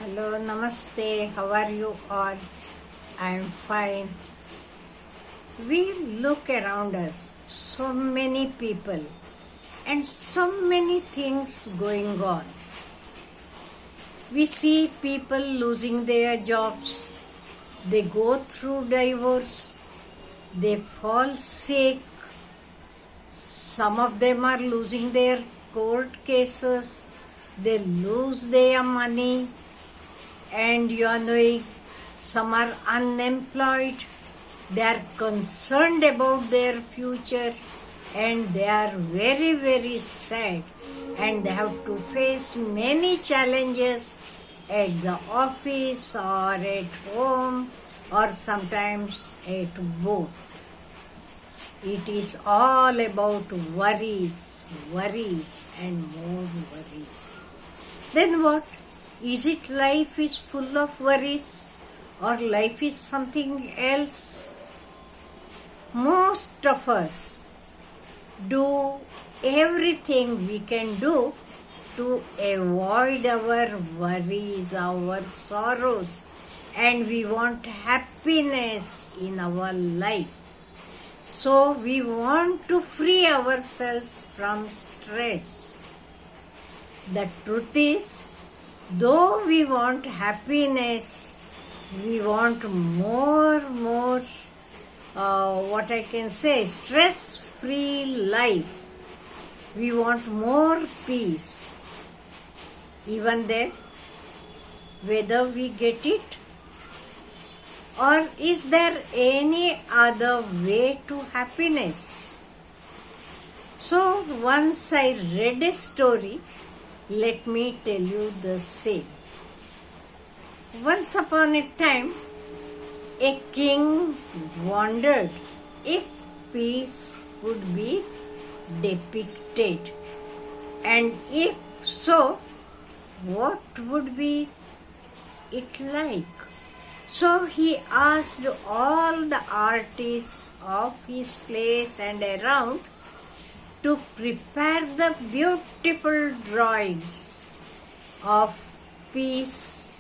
Hello, namaste. How are you all? I am fine. We look around us, so many people and so many things going on. We see people losing their jobs, they go through divorce, they fall sick, some of them are losing their court cases, they lose their money, and you are knowing some are unemployed, they are concerned about their future, and they are very, very sad, and they have to face many challenges at the office or at home or sometimes at both. It is all about worries and more worries. Then what? Is it life is full of worries or life is something else? Most of us do everything we can do to avoid our worries, our sorrows, and we want happiness in our life. So we want to free ourselves from stress. The truth is, though we want happiness, we want more, stress-free life. We want more peace. Even then, whether we get it, or is there any other way to happiness? So once I read a story, let me tell you the same. Once upon a time, a king wondered if peace could be depicted, and if so, what would be it like? So he asked all the artists of his place and around to prepare the beautiful drawings of peace.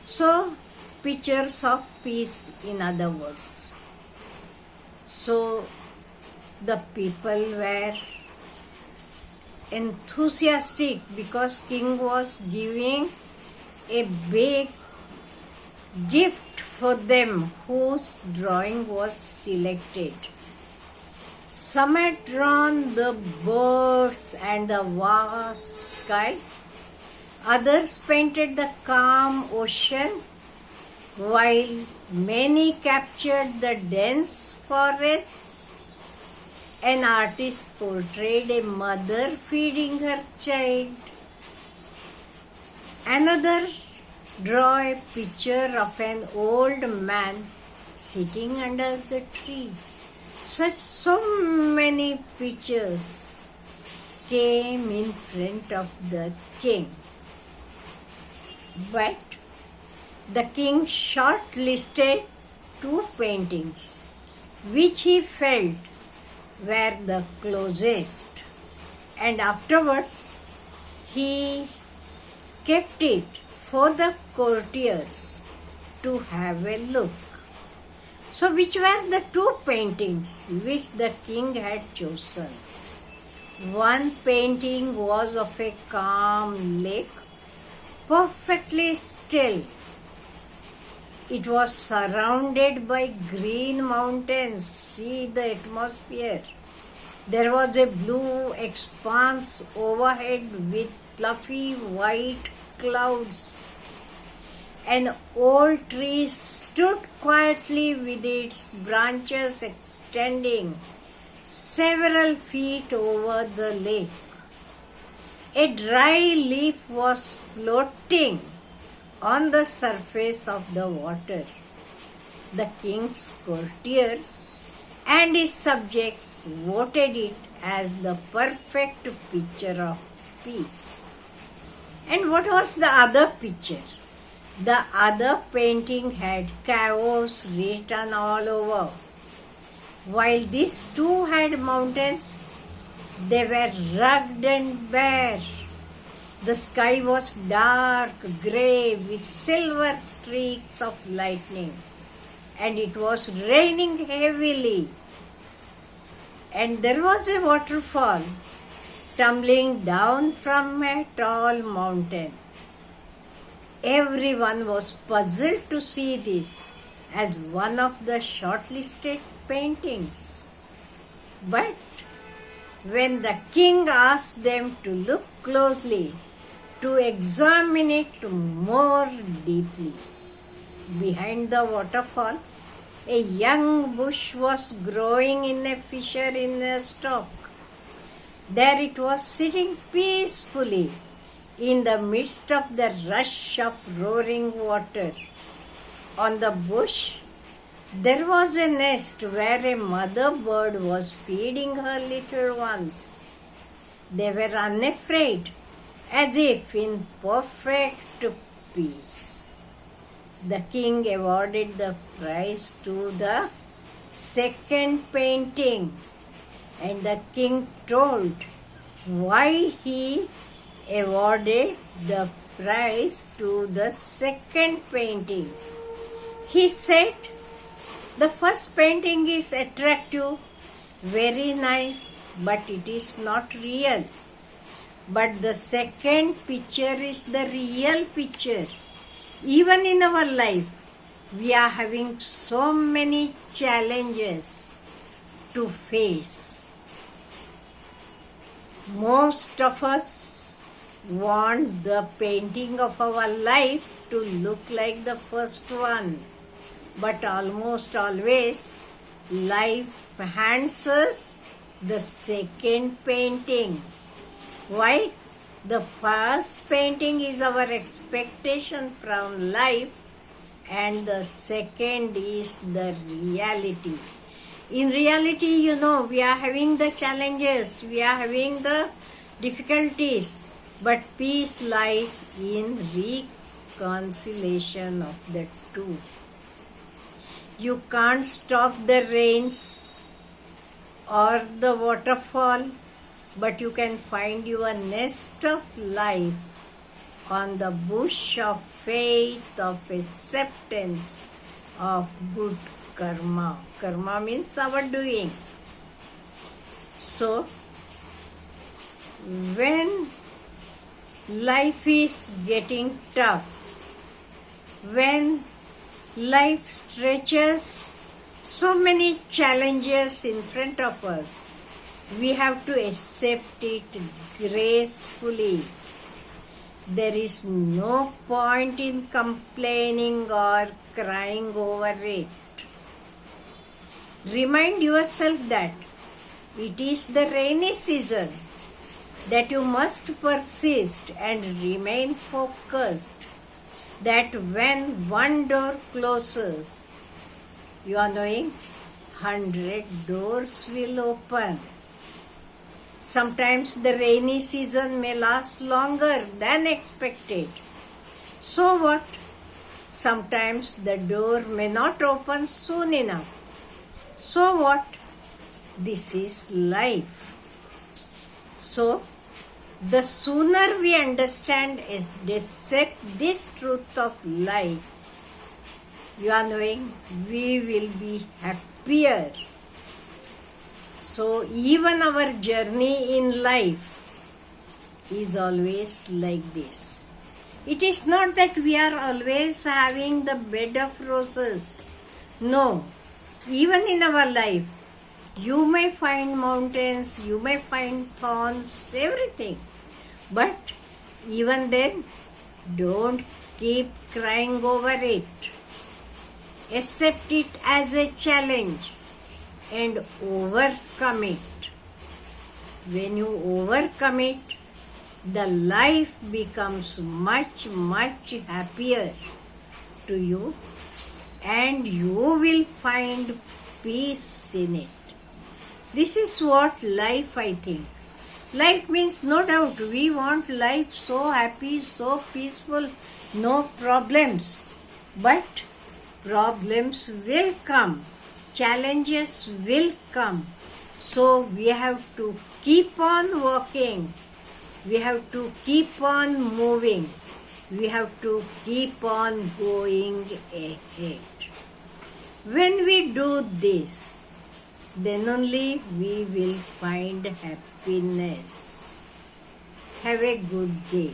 So, pictures of peace, in other words. So, the people were enthusiastic because king was giving a big gift for them whose drawing was selected. Some had drawn the birds and the vast sky. Others painted the calm ocean, while many captured the dense forests. An artist portrayed a mother feeding her child. Another drew a picture of an old man sitting under the tree. So many pictures came in front of the king. But the king shortlisted 2 paintings which he felt were the closest, and afterwards he kept it for the courtiers to have a look. So which were the 2 paintings which the king had chosen? One painting was of a calm lake, perfectly still. It was surrounded by green mountains. See the atmosphere. There was a blue expanse overhead with fluffy white clouds. An old tree stood quietly with its branches extending several feet over the lake. A dry leaf was floating on the surface of the water. The king's courtiers and his subjects voted it as the perfect picture of peace. And what was the other picture? The other painting had chaos written all over. While these 2 had mountains, they were rugged and bare. The sky was dark grey with silver streaks of lightning, and it was raining heavily. And there was a waterfall tumbling down from a tall mountain. Everyone was puzzled to see this as one of the shortlisted paintings. But when the king asked them to look closely, to examine it more deeply, behind the waterfall, a young bush was growing in a fissure in the stalk. There it was sitting peacefully in the midst of the rush of roaring water. On the bush, there was a nest where a mother bird was feeding her little ones. They were unafraid, as if in perfect peace. The king awarded the prize to the second painting, and the king told why he awarded the prize to the second painting. He said, the first painting is attractive, very nice, but it is not real. But the second picture is the real picture. Even in our life, we are having so many challenges to face. Most of us want the painting of our life to look like the first one. But almost always, life hands us the second painting. Why? The first painting is our expectation from life, and the second is the reality. In reality, we are having the challenges, we are having the difficulties, but peace lies in reconciliation of the two. You can't stop the rains or the waterfall, but you can find your nest of life on the bush of faith, of acceptance, of good karma. Karma means our doing. So, when life is getting tough, when life stretches so many challenges in front of us, we have to accept it gracefully. There is no point in complaining or crying over it. Remind yourself that it is the rainy season, that you must persist and remain focused, that when one door closes, you are knowing 100 doors will open. Sometimes the rainy season may last longer than expected. So what? Sometimes the door may not open soon enough. So what? This is life. So, the sooner we understand is accept this truth of life, you are knowing we will be happier. So even our journey in life is always like this. It is not that we are always having the bed of roses. No, even in our life, you may find mountains, you may find thorns, everything. But even then, don't keep crying over it. Accept it as a challenge and overcome it. When you overcome it, the life becomes much, much happier to you, and you will find peace in it. This is what life, I think. Life means, no doubt, we want life so happy, so peaceful, no problems. But problems will come, challenges will come. So we have to keep on walking We have to keep on moving. We have to keep on going ahead. When we do this, then only we will find happiness. Have a good day.